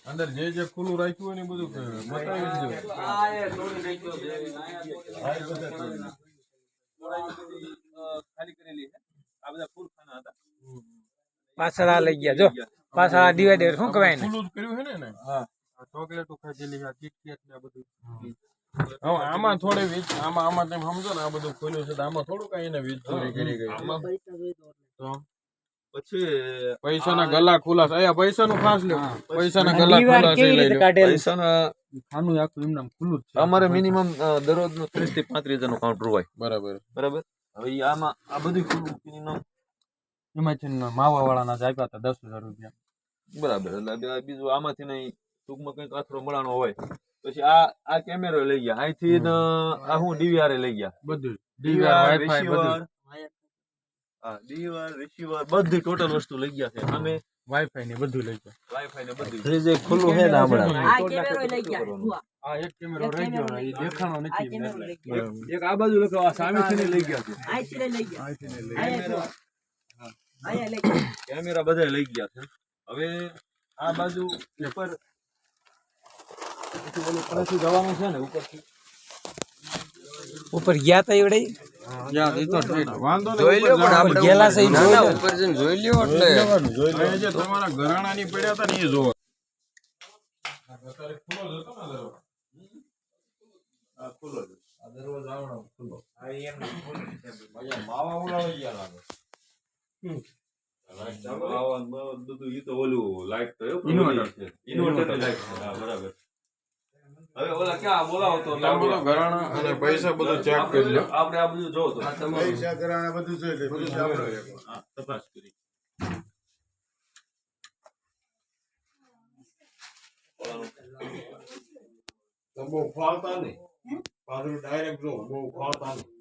અંદર જે ખુલ્લું રાખ્યું હોય ને બધું બતાવી દેજો. ખાલી કરેલી છે આ બધા ફૂલ ખાના હતા પાછળ આ લઈ ગયા જો પાછળ આ ડિવાઈડર શું કહેવાય ને ખુલ્લું જ કર્યું છે ને હા ચોકલેટો ખાધેલી આ કિટકેટ ને બધું હવે આમાં થોડી વીજ આમાં તમે સમજો ને આ બધું ખોલ્યું છે તો આમાં થોડું કઈ એને વીજ ચોરી કરી ગઈ તો પછી પૈસાના ગલા ખુલ્લા છે અહીંયા પૈસાનું ખાસ લેવું પૈસાના ગલા ખુલ્લા છે લઈ લો પૈસાના ખાનું આખું એમનામ ખુલ્લું જ છે અમારે મિનિમમ દરરોજનું 30 થી 35 હજારનું કાઉન્ટર હોય બરાબર બરાબર હવે આમાં આ બધું ખુલ્લું મિનિમમ એમાંથી માવા વાળાના જ આપ્યા હતા 10,000 રૂપિયા બરાબર એટલે બીજું આમાંથી નહીં ટૂંકમાં કઈક અથરો મળવાનો હોય પછી આ કેમેરો લઈ ગયા અહીંથી આ હું ડીવીઆર લઈ ગયા બધું ડીવીઆર વાઈફાઈ બધું હા ડીવીઆર રિસીવર બધી ટોટલ વસ્તુ લઈ ગયા છે અમે વાઈફાઈ ને બધું લઈ ગયા વાઈફાઈ ને બધું ફ્રીજ એક ખુલ્લું છે ને હમણાં આ કેમેરો લઈ ગયા આ એક કેમેરો રહી ગયો એ દેખાણો નથી એક આ બાજુ લખો આ સામેથી લઈ ગયા છે આઈથી લઈ ગયા કેમેરા આયા લઈ ગયા કેમેરા બધા લઈ ગયા છે હવે આ બાજુ ઉપર ઉપરથી જવાનું છે ને ઉપરથી ઉપર ગયા તા એવડે યાર એ તો વાંધો જોઈ લ્યો પણ આપણે ગેલા છે ઉપર જઈને જોઈ લ્યો એટલે જોઈ જે તમારા ઘરાણાની પડ્યા હતા ને એ જોવો અત્યારે ખુલ્લો જ હતો ને દરવાજો આ ખુલ્લો જ આ દરવાજો આવડો ખુલ્લો આ એમ ખુલ્લો છે ભાઈ માવા ઉડાવી ગયા લાગે બધું ઈ તો ઓલું લાઈટ તો ઇન્વર્ટર છે ઇન્વર્ટર લાઈટ છે હા બરાબર હવે ઓલા ક્યાં બોલાવો તો બધું ઘરાણા અને પૈસા બધું ચેક કરી લો આપણે આ બધું જોવો તો પૈસા ઘરાણા બધું જોઈ લે બધું હા તપાસ કરી તો બહુ ફાળતા નહીં પાછું ડાયરેક્ટ જો બહુ ફાળતા નહીં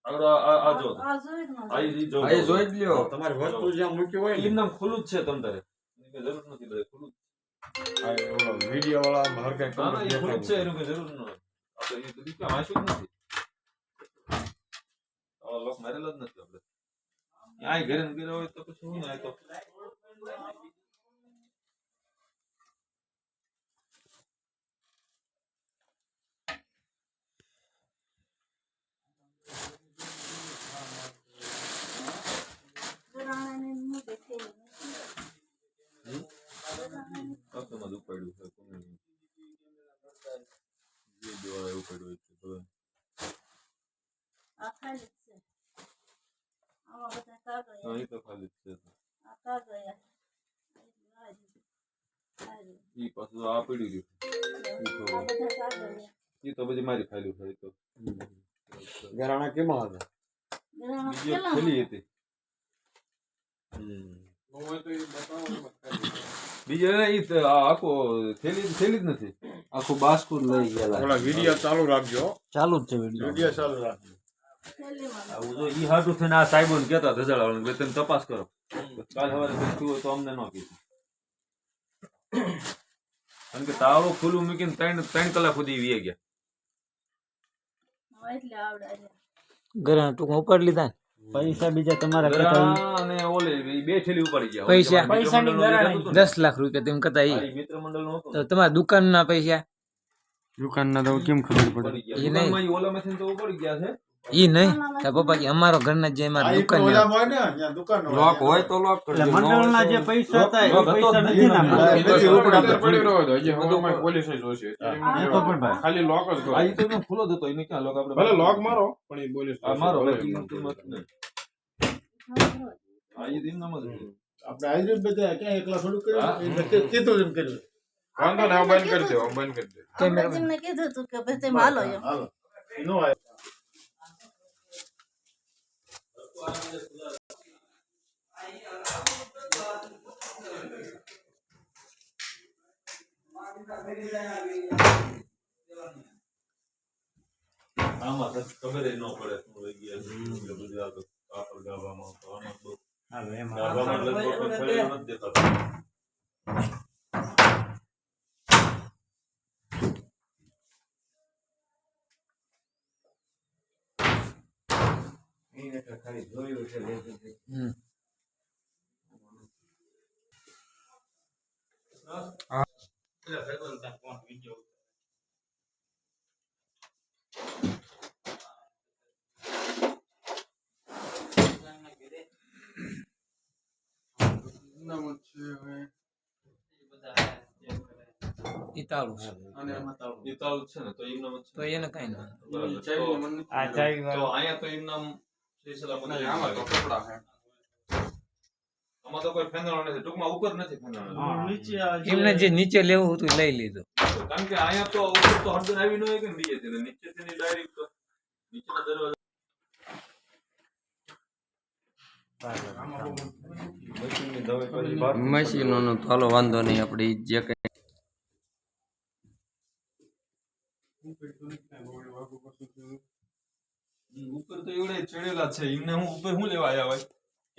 આ જો આ જોઈ લ્યો તમારી વસ્તુ જ્યાં મૂકી હોય ને એમનામ ખુલ્લું જ છે તમ તારે જરૂર નથી બધે ખુલ્લું વિડીયો વાળા હર કઈ ખુલ્લું જ છે એનું કઈ જરૂર ન હોય આપણે એ બધું ક્યાં વાંચ્યું જ નથી લોક મારેલો જ નથી આપણે આ ઘરે ગયો હોય તો પછી શું ના તો તો બધી મારી ખાલી હોય તો ઘરાણા કેમાં હતા ખુલી હતી બીજે આખો થેલી જ નથી આખું બાસ્કુટ લઈ ગયા વિડીયો ચાલુ રાખજો ચાલુ જ છે વિડીયો ચાલુ રાખજો આવું જો ઈ હાટું થઈને આ સાહેબો ને કહેતા ધજાળાવાળાને તમે તપાસ કરો કાલ સવારે થયું હોય તો અમને ન કીધું કારણ કે તાળું ખુલ્લું મૂકીને 3 કલાક સુધી વી ગયા ઘરે ટૂંક ઉપાડ લીધા પૈસા બીજા તમારા અને ઓલે બે થેલી ઉપાડી ગયા પૈસાની 10 લાખ રૂપિયા તેમ કહેતા મિત્ર મંડળ નો તો તમારા દુકાનના પૈસા દુકાનના તો કેમ ખબર પડે એ નહીં ઓલામાંથી તો ઉપાડી ગયા છે ઈ નહીં તો પપ્પા અમારો ઘરના જે અમારી દુકાન લોક હોય તો લોક કરજો મંડળના જે પૈસા હતા એ પૈસા નથી ના પોલીસ જોશે ખાલી લોક જ આ તો ખુલ્લો જ હતો એને ક્યાં લોક આપણે ભલે લોક મારો પણ એ પોલીસ મારો આ ઈ દિન નામ જ આપણે આયુર્વેદ બધા ક્યાં એકલા થોડું કર્યું કીધું એમ કર્યું વાંધો ને બંધ કરી દો બંધ કરી દો કેમેરા કીધું તું કે ભાઈ તમે હાલો એમ હાલો નો આય આમાં ખબર ન પડે શું લઈ ગયા છે બધું આ તો કાપડ ગાવામાં તો આમાં તો હવે એમાં ગાવામાં લગભગ ફળિયું નથી દેખાતું એને ખાલી જોયું છે ઈ તાળું છે. અને એમાં તાળું. ઈ તાળું જ છે ને તો એમનામ જ તો છે. એને કઈ ના બરાબર. ઈ ચાવીને મને નથી આ ચાવી તો અહીંયા તો એમનામ સહી સલામત નહીં, આમાં તો કપડાં છે. આમાં તો કોઈ ફેંદણો નથી, ટૂંકમાં ઉપર નથી ફેંદણો. નીચે આ જે- એમને જે નીચે લેવું હતું એ લઈ લીધું. કારણ કે અહીંયા તો ઉપર તો હળદર આવી ન હોય કે નીચેથી તો નીચેથી ડાયરેક્ટ તો નીચેના દરવાજા મશીનની દવાઈ પછી બહાર મશીનો નો તો હાલો વાંધો નહીં, આપણે ઈ જે કઈ ઉપર તો એવડે ચડેલા છે એમને હું ઉપર શું લેવા આવ્યા હોય